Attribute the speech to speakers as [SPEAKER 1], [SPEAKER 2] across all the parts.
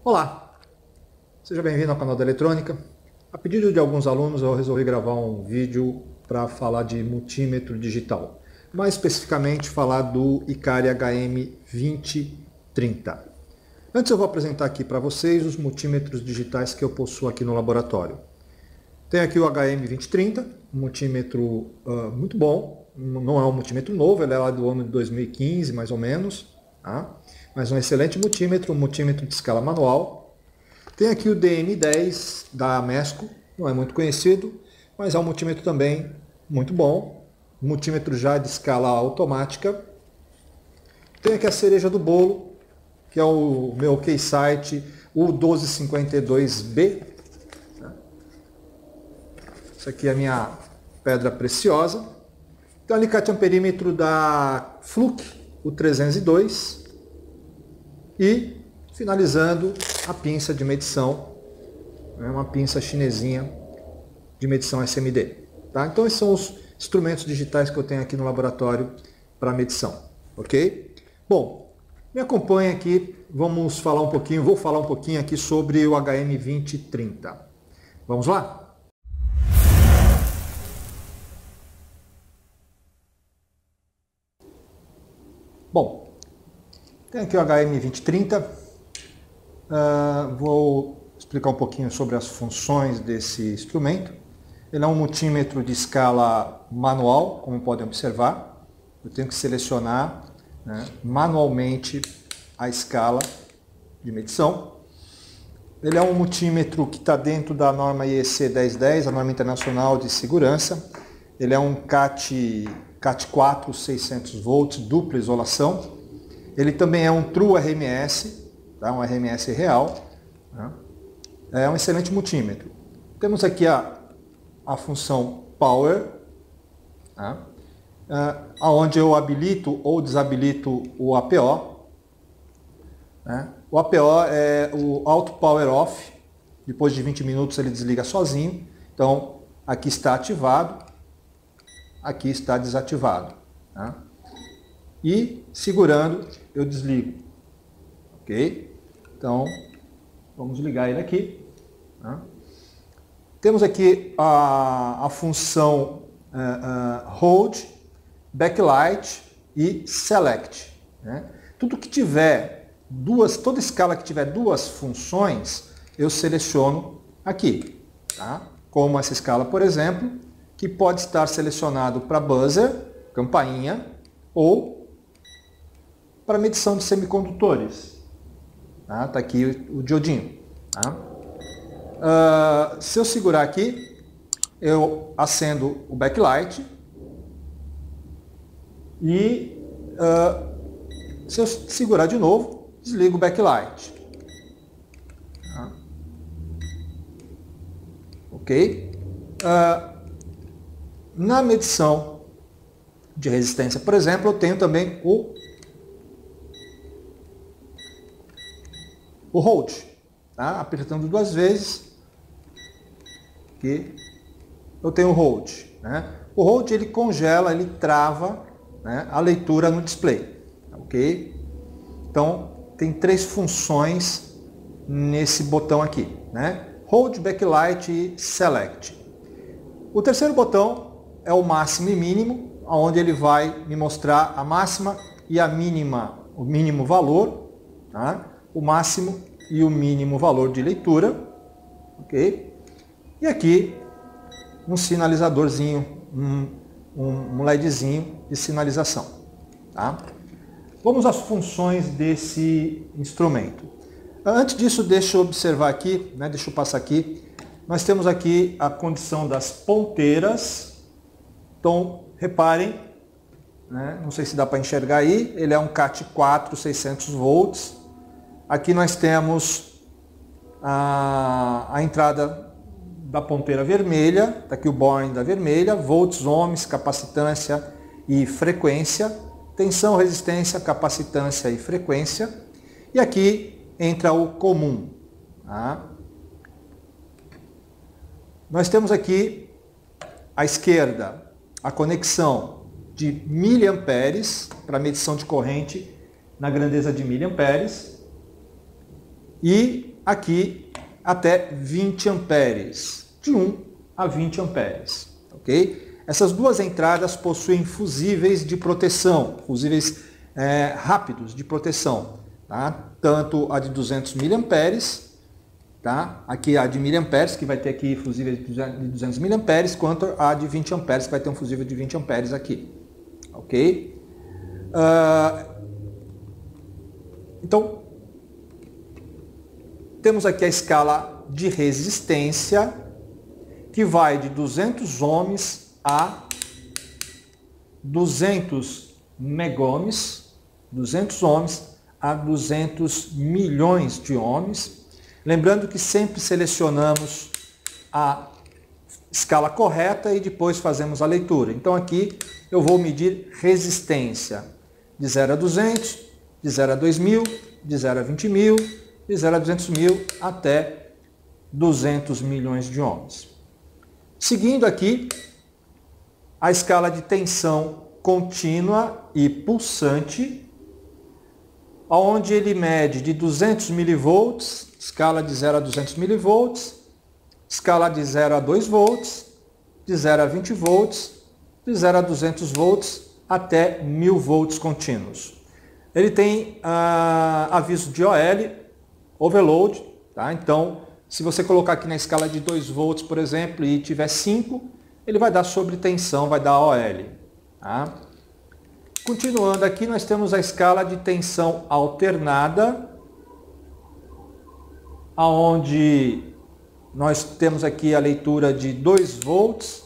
[SPEAKER 1] Olá, seja bem-vindo ao canal da Eletrônica. A pedido de alguns alunos eu resolvi gravar um vídeo para falar de multímetro digital, mais especificamente falar do Icari HM2030. Antes eu vou apresentar aqui para vocês os multímetros digitais que eu possuo aqui no laboratório. Tem aqui o HM2030, um multímetro muito bom, não é um multímetro novo, ele é lá do ano de 2015 mais ou menos, tá? Mas um excelente multímetro, um multímetro de escala manual. Tem aqui o DM10 da Mesco, não é muito conhecido, mas é um multímetro também muito bom, um multímetro já de escala automática. Tem aqui a cereja do bolo, que é o meu Keysight, o 1252B. Isso aqui é a minha pedra preciosa. Tem o alicate amperímetro da Fluke, o 302. E, finalizando, a pinça de medição, uma pinça chinesinha de medição SMD. Tá? Então, esses são os instrumentos digitais que eu tenho aqui no laboratório para medição. Ok? Bom, me acompanha aqui, vou falar um pouquinho aqui sobre o HM2030. Vamos lá? Bom, tem aqui o HM2030, vou explicar um pouquinho sobre as funções desse instrumento. Ele é um multímetro de escala manual, como podem observar. Eu tenho que selecionar manualmente a escala de medição. Ele é um multímetro que está dentro da norma IEC 1010, a norma internacional de segurança. Ele é um CAT4 600 volts, dupla isolação. Ele também é um True RMS, tá? Um RMS real. Tá? É um excelente multímetro. Temos aqui a função Power, tá? Onde eu habilito ou desabilito o APO. Né? O APO é o Auto Power Off. Depois de 20 minutos ele desliga sozinho. Então aqui está ativado, aqui está desativado. Tá? E segurando eu desligo. Ok? Então vamos ligar ele aqui. Tá? Temos aqui a função Hold, Backlight e Select. Né? Tudo que tiver toda escala que tiver duas funções, eu seleciono aqui. Tá? Como essa escala, por exemplo, que pode estar selecionado para buzzer, campainha, ou para medição de semicondutores. Tá aqui o diodinho. Tá? Se eu segurar aqui, eu acendo o backlight e se eu segurar de novo, desligo o backlight. Tá? Ok? Na medição de resistência, por exemplo, eu tenho também o hold, tá? Apertando duas vezes, que eu tenho o hold. Né? O hold ele congela, ele trava, né, a leitura no display. Ok? Então tem três funções nesse botão aqui, né? Hold, backlight e select. O terceiro botão é o máximo e mínimo, onde ele vai me mostrar a máxima e a mínima, o mínimo valor, tá? O máximo e o mínimo valor de leitura, ok? E aqui um sinalizadorzinho, um LEDzinho de sinalização, tá? Vamos às funções desse instrumento. Antes disso, deixa eu observar aqui, né? Deixa eu passar aqui. Nós temos aqui a condição das ponteiras. Então, reparem, né? Não sei se dá para enxergar aí, ele é um CAT4 600 volts. Aqui nós temos a entrada da ponteira vermelha, está aqui o boring da vermelha, volts, ohms, capacitância e frequência, tensão, resistência, capacitância e frequência. E aqui entra o comum. Tá? Nós temos aqui à esquerda a conexão de miliamperes para medição de corrente na grandeza de miliamperes. E aqui até 20 amperes, de 1 a 20 amperes, ok? Essas duas entradas possuem fusíveis de proteção, fusíveis rápidos de proteção, tá? Tanto a de 200 miliamperes, tá? Aqui a de miliamperes, que vai ter aqui fusível de 200 miliamperes, quanto a de 20 amperes, que vai ter um fusível de 20 amperes aqui, ok? Então, temos aqui a escala de resistência, que vai de 200 ohms a 200 megohms, 200 ohms a 200 milhões de ohms. Lembrando que sempre selecionamos a escala correta e depois fazemos a leitura. Então aqui eu vou medir resistência de 0 a 200, de 0 a 2000, de 0 a 20 mil, de 0 a 200 mil até 200 milhões de ohms. Seguindo aqui, a escala de tensão contínua e pulsante, onde ele mede de 200 milivolts, escala de 0 a 200 milivolts, escala de 0 a 2 volts, de 0 a 20 volts, de 0 a 200 volts até 1000 volts contínuos. Ele tem aviso de OL, overload, tá? Então, se você colocar aqui na escala de 2 volts, por exemplo, e tiver 5, ele vai dar sobretensão, vai dar OL. Tá? Continuando aqui, nós temos a escala de tensão alternada, onde nós temos aqui a leitura de 2 volts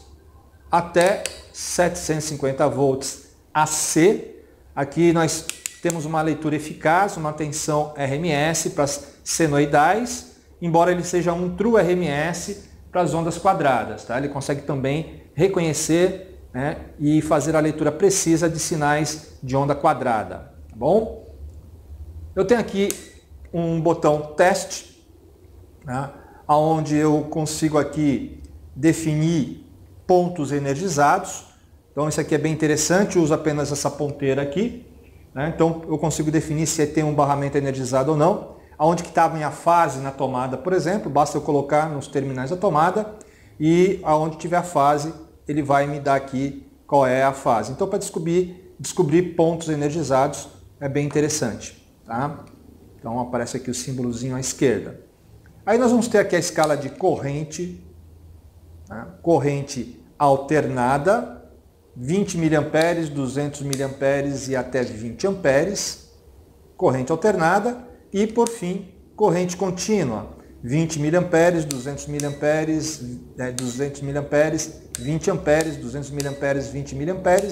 [SPEAKER 1] até 750 volts AC. Aqui nós temos uma leitura eficaz, uma tensão RMS para as senoidais, embora ele seja um true RMS para as ondas quadradas. Tá? Ele consegue também reconhecer, né, e fazer a leitura precisa de sinais de onda quadrada. Tá bom? Eu tenho aqui um botão teste, né, onde eu consigo aqui definir pontos energizados. Então isso aqui é bem interessante, eu uso apenas essa ponteira aqui. Né? Então eu consigo definir se tem um barramento energizado ou não. Aonde que está a minha fase na tomada, por exemplo, basta eu colocar nos terminais da tomada e aonde tiver a fase, ele vai me dar aqui qual é a fase. Então para descobrir pontos energizados é bem interessante. Tá? Então aparece aqui o símbolozinho à esquerda. Aí nós vamos ter aqui a escala de corrente, né? Corrente alternada, 20 mA, 200 mA e até 20 amperes, corrente alternada, e por fim, corrente contínua, 20 mA, 200 mA, 200 mA, 20 amperes, 200 mA, 20 mA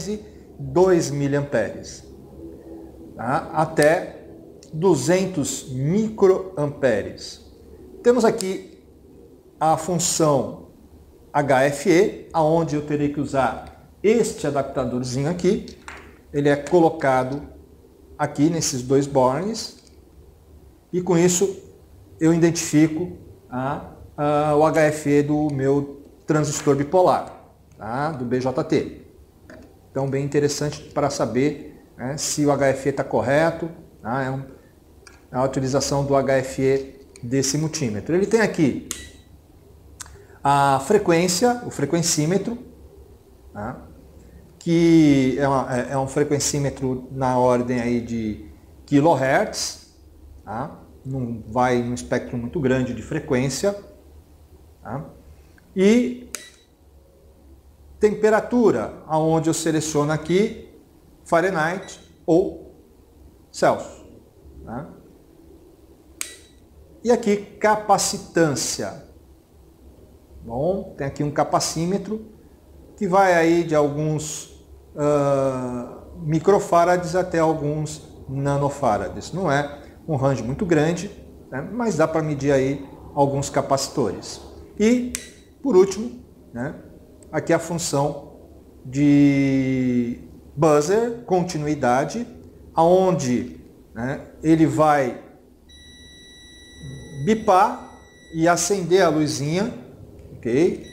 [SPEAKER 1] e 2 mA, tá? Até 200 microamperes. Temos aqui a função HFE, aonde eu terei que usar este adaptadorzinho aqui. Ele é colocado aqui nesses dois bornes e com isso eu identifico o HFE do meu transistor bipolar, tá? Do BJT. Então bem interessante para saber, né, se o HFE está correto, tá? É a utilização do HFE desse multímetro. Ele tem aqui a frequência, o frequencímetro, tá? Que é um frequencímetro na ordem aí de kHz, tá? Não vai num espectro muito grande de frequência, tá? E temperatura, aonde eu seleciono aqui Fahrenheit ou Celsius, tá? E aqui capacitância. Bom, tem aqui um capacímetro que vai aí de alguns microfarads até alguns nanofarads. Não é um range muito grande, né, mas dá para medir aí alguns capacitores. E, por último, né, aqui a função de buzzer, continuidade, aonde, né, ele vai bipar e acender a luzinha, ok?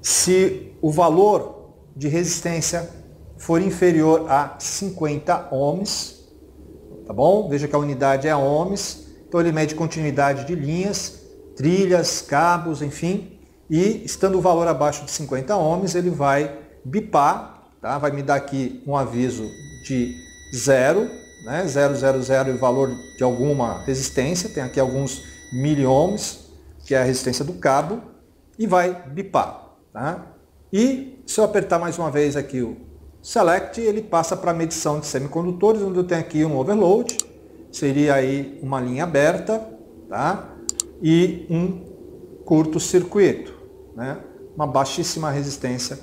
[SPEAKER 1] Se o valor de resistência for inferior a 50 ohms, tá bom? Veja que a unidade é ohms, então ele mede continuidade de linhas, trilhas, cabos, enfim, e estando o valor abaixo de 50 ohms, ele vai bipar, tá? Vai me dar aqui um aviso de 0, né? 000 e o valor de alguma resistência, tem aqui alguns miliohms, que é a resistência do cabo, e vai bipar, tá? E se eu apertar mais uma vez aqui o Select, ele passa para a medição de semicondutores, onde eu tenho aqui um overload, seria aí uma linha aberta, tá? E um curto-circuito, né? Uma baixíssima resistência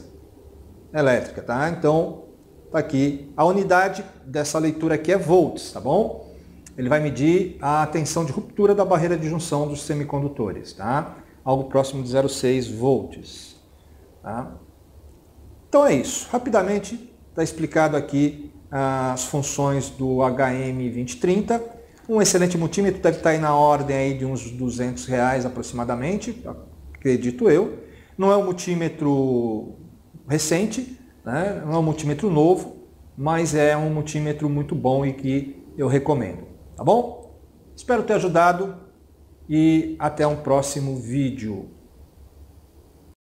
[SPEAKER 1] elétrica, tá? Então, tá aqui. A unidade dessa leitura aqui é volts, tá bom? Ele vai medir a tensão de ruptura da barreira de junção dos semicondutores, tá? Algo próximo de 0,6 volts, tá? Então é isso. Rapidamente, está explicado aqui as funções do HM2030. Um excelente multímetro, deve estar aí na ordem aí de uns R$200 aproximadamente, acredito eu. Não é um multímetro recente, né? Não é um multímetro novo, mas é um multímetro muito bom e que eu recomendo. Tá bom? Espero ter ajudado e até um próximo vídeo.